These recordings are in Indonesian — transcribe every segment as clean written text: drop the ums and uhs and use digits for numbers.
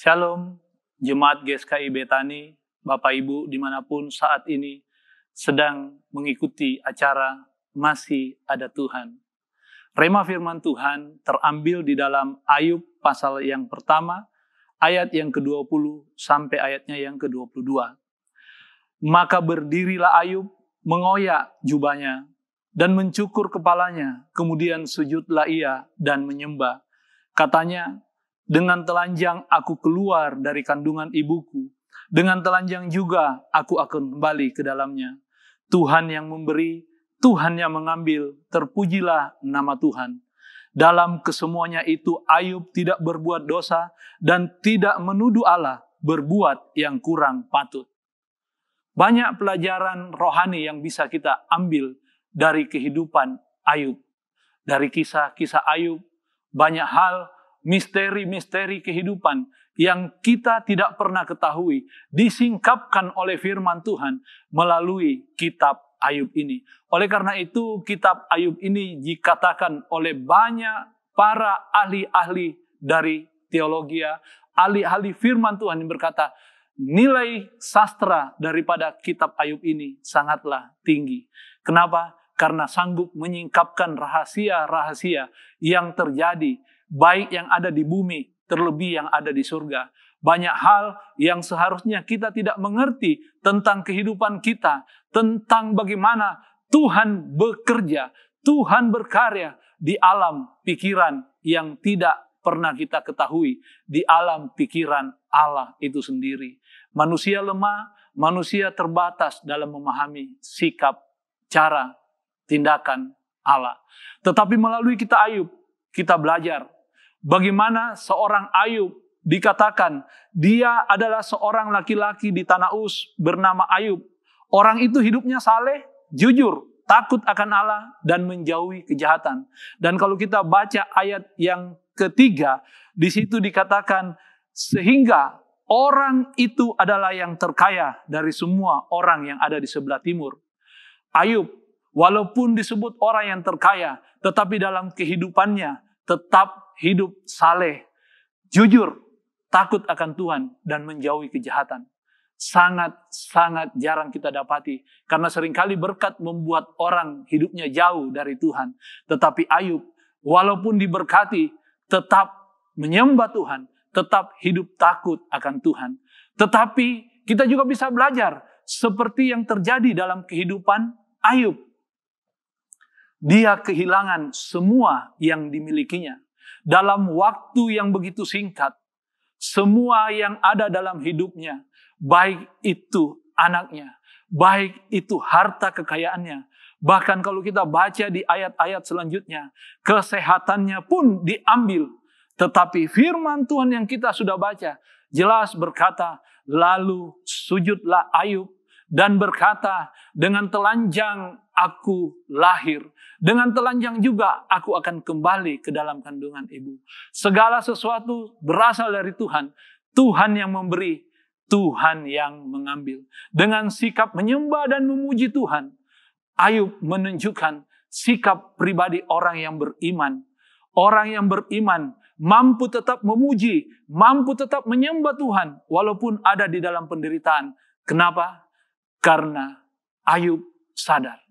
Shalom, Jemaat GSKI Betani, Bapak Ibu dimanapun saat ini sedang mengikuti acara Masih Ada Tuhan. Rema firman Tuhan terambil di dalam Ayub pasal yang pertama, ayat yang ke-20 sampai ayatnya yang ke-22. Maka berdirilah Ayub, mengoyak jubahnya, dan mencukur kepalanya, kemudian sujudlah ia dan menyembah. Katanya, dengan telanjang aku keluar dari kandungan ibuku. Dengan telanjang juga aku akan kembali ke dalamnya. Tuhan yang memberi, Tuhan yang mengambil, terpujilah nama Tuhan. Dalam kesemuanya itu Ayub tidak berbuat dosa dan tidak menuduh Allah berbuat yang kurang patut. Banyak pelajaran rohani yang bisa kita ambil dari kehidupan Ayub. Dari kisah-kisah Ayub, banyak hal misteri-misteri kehidupan yang kita tidak pernah ketahui disingkapkan oleh firman Tuhan melalui kitab Ayub ini. Oleh karena itu kitab Ayub ini dikatakan oleh banyak para ahli-ahli dari teologi, ahli-ahli firman Tuhan yang berkata, nilai sastra daripada kitab Ayub ini sangatlah tinggi. Kenapa? Karena sanggup menyingkapkan rahasia-rahasia yang terjadi, baik yang ada di bumi, terlebih yang ada di surga. Banyak hal yang seharusnya kita tidak mengerti tentang kehidupan kita, tentang bagaimana Tuhan bekerja, Tuhan berkarya di alam pikiran yang tidak pernah kita ketahui, di alam pikiran Allah itu sendiri. Manusia lemah, manusia terbatas dalam memahami sikap, cara, tindakan Allah. Tetapi melalui kita Ayub, kita belajar bagaimana seorang Ayub dikatakan dia adalah seorang laki-laki di tanah Uz bernama Ayub. Orang itu hidupnya saleh, jujur, takut akan Allah dan menjauhi kejahatan. Dan kalau kita baca ayat yang ketiga, di situ dikatakan sehingga orang itu adalah yang terkaya dari semua orang yang ada di sebelah timur. Ayub walaupun disebut orang yang terkaya, tetapi dalam kehidupannya tetap hidup saleh, jujur, takut akan Tuhan, dan menjauhi kejahatan. Sangat-sangat jarang kita dapati. Karena seringkali berkat membuat orang hidupnya jauh dari Tuhan. Tetapi Ayub, walaupun diberkati, tetap menyembah Tuhan, tetap hidup takut akan Tuhan. Tetapi kita juga bisa belajar seperti yang terjadi dalam kehidupan Ayub. Dia kehilangan semua yang dimilikinya. Dalam waktu yang begitu singkat, semua yang ada dalam hidupnya, baik itu anaknya, baik itu harta kekayaannya, bahkan kalau kita baca di ayat-ayat selanjutnya, kesehatannya pun diambil. Tetapi firman Tuhan yang kita sudah baca, jelas berkata, lalu sujudlah Ayub, dan berkata, dengan telanjang aku lahir. Dengan telanjang juga aku akan kembali ke dalam kandungan ibu. Segala sesuatu berasal dari Tuhan. Tuhan yang memberi, Tuhan yang mengambil. Dengan sikap menyembah dan memuji Tuhan, Ayub menunjukkan sikap pribadi orang yang beriman. Orang yang beriman mampu tetap memuji, mampu tetap menyembah Tuhan walaupun ada di dalam penderitaan. Kenapa? Karena Ayub sadar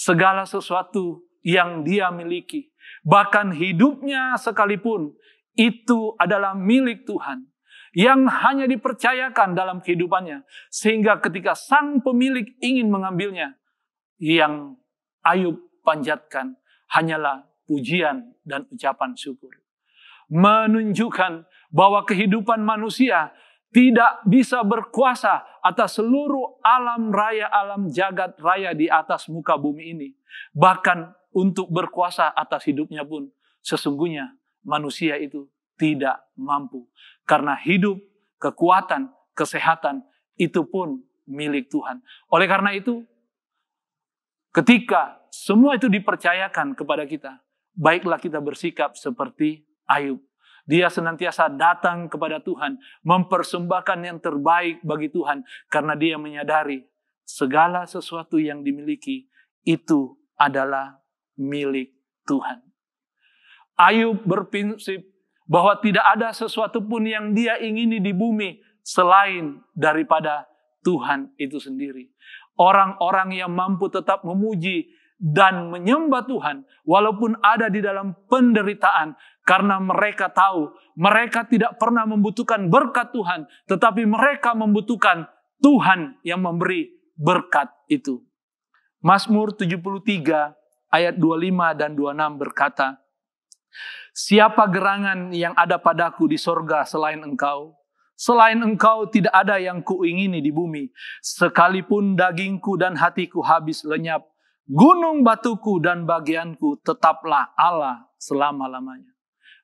segala sesuatu yang dia miliki, bahkan hidupnya sekalipun, itu adalah milik Tuhan yang hanya dipercayakan dalam kehidupannya, sehingga ketika sang pemilik ingin mengambilnya, yang Ayub panjatkan hanyalah pujian dan ucapan syukur. Menunjukkan bahwa kehidupan manusia tidak bisa berkuasa atas seluruh alam raya, alam jagat raya di atas muka bumi ini. Bahkan untuk berkuasa atas hidupnya pun sesungguhnya manusia itu tidak mampu. Karena hidup, kekuatan, kesehatan itu pun milik Tuhan. Oleh karena itu, ketika semua itu dipercayakan kepada kita, baiklah kita bersikap seperti Ayub. Dia senantiasa datang kepada Tuhan, mempersembahkan yang terbaik bagi Tuhan, karena dia menyadari segala sesuatu yang dimiliki itu adalah milik Tuhan. Ayub berprinsip bahwa tidak ada sesuatu pun yang dia ingini di bumi selain daripada Tuhan itu sendiri. Orang-orang yang mampu tetap memuji dan menyembah Tuhan walaupun ada di dalam penderitaan, karena mereka tahu mereka tidak pernah membutuhkan berkat Tuhan, tetapi mereka membutuhkan Tuhan yang memberi berkat itu. Mazmur 73 ayat 25 dan 26 berkata, siapa gerangan yang ada padaku di sorga selain Engkau? Selain Engkau tidak ada yang kuingini di bumi. Sekalipun dagingku dan hatiku habis lenyap, gunung batuku dan bagianku tetaplah Allah selama-lamanya.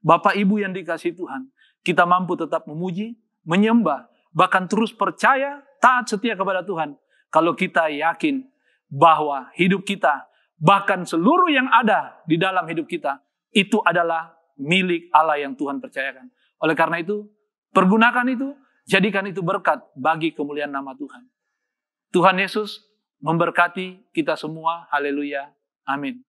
Bapak Ibu yang dikasihi Tuhan, kita mampu tetap memuji, menyembah, bahkan terus percaya, taat setia kepada Tuhan. Kalau kita yakin bahwa hidup kita, bahkan seluruh yang ada di dalam hidup kita, itu adalah milik Allah yang Tuhan percayakan. Oleh karena itu, pergunakan itu, jadikan itu berkat bagi kemuliaan nama Tuhan. Tuhan Yesus memberkati kita semua. Haleluya. Amin.